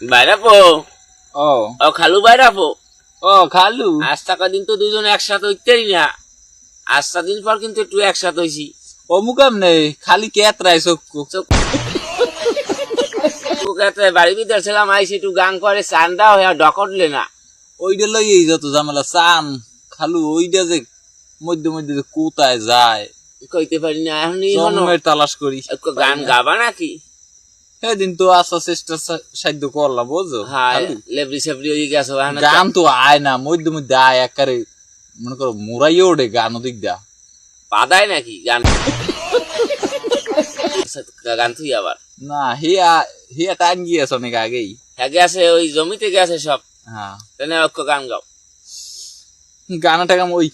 বাইরাপো ও ও খালু বাইরাপো ও খালু আজ টাকা দিন তো দুজন একসাথে হইতেই না। আজ দিন পর কিন্তু একটু একসাথে হইছি। অমুকাম নেই খালি কেতরাই চক্ষু বাড়ি ভিতরে ছিলাম, আইসি একটু গান করে চান্দা হয়ে ডকটলে না। ওইটা লই যত ঝামেলা চান খালু ওইটা যে মধ্যে মধ্যে যে কোথায় যায় কইতে পারি না এখনই জন্মের তালাশ করি। গান গাবা নাকি? সেদিন তো আসা চেষ্টা সাধ্য করলাম বুঝো। হ্যাঁ লেবরি সেবরি হয়ে গেছো। গান তো আয় না মধ্যে মধ্যে আয় একারে মনে করো মুরাইয়ে ওঠে গান ওদিক দা বাদায় নাকি গান গান তুই আবার না হিয়া হিয়া টাইম গিয়েছে অনেক আগেই। হ্যাঁ গেছে ওই জমিতে গেছে সব। হ্যাঁ তাহলে গান গাও। গানটা ওই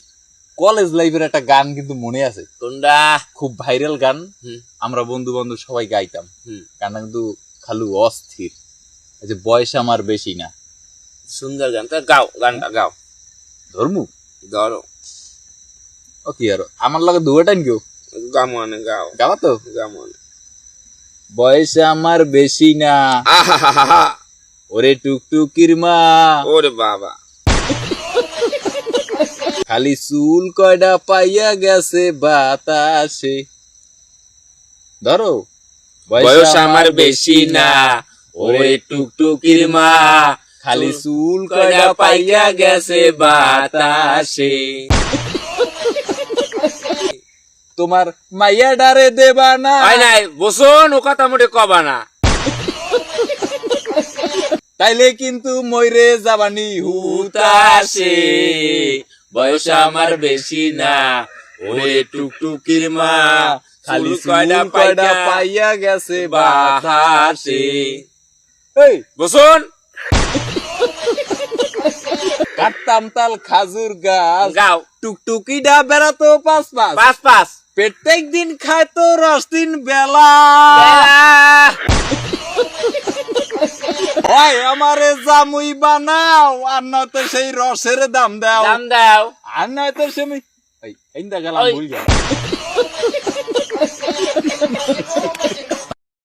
কলেজ লাইফের একটা গান কিন্তু মনে আছে। কোনটা? খুব ভাইরাল গান, আমরা বন্ধু বান্ধব সবাই গাইতাম। গানটা কিন্তু খালু অস্থির, যে বয়স আমার বেশি না। সুন্দর গান, তা গাও গানটা গাও। ধর্মু ধরো ও কি আর আমার লগে দুয়াটাই কেউ গামনে গাও গাওয়া তো গামনে। বয়স আমার বেশি না ওরে টুকটুকির মা, ওরে বাবা খালি চুল কয়টা পাইয়া গেছে বাতাসে। ধরো বয়স আমার বেশি না ওরে টুকটুকির মা, খালি চুল কয়টা পাইয়া গেছে বাতাসে। তোমার মাইয়া ডারে দেবা না নাই বসুন, ও কথা মোটে কবা না। তাইলে কিন্তু মইরে যাবানি হুতাসে। বয়স আমার বেশি না ওরে টুকটুকির মা, খালি চুল কয়টা পাইয়া গেছে বাতাসে। এই বসুন। কাটতাম তাল খাজুর গাছ, গাও। টুকটুকিটা বেড়াতো পাঁচ পাঁচ পাঁচ পাঁচ, প্রত্যেক দিন খায় তো রস দিন বেলা। ভাই আমারে জামুই বানাও, আর নয়তো সেই রসের দাম দাও। দাম দাও। আর নয়তো সেমি এই গেলাম ভুল গেল।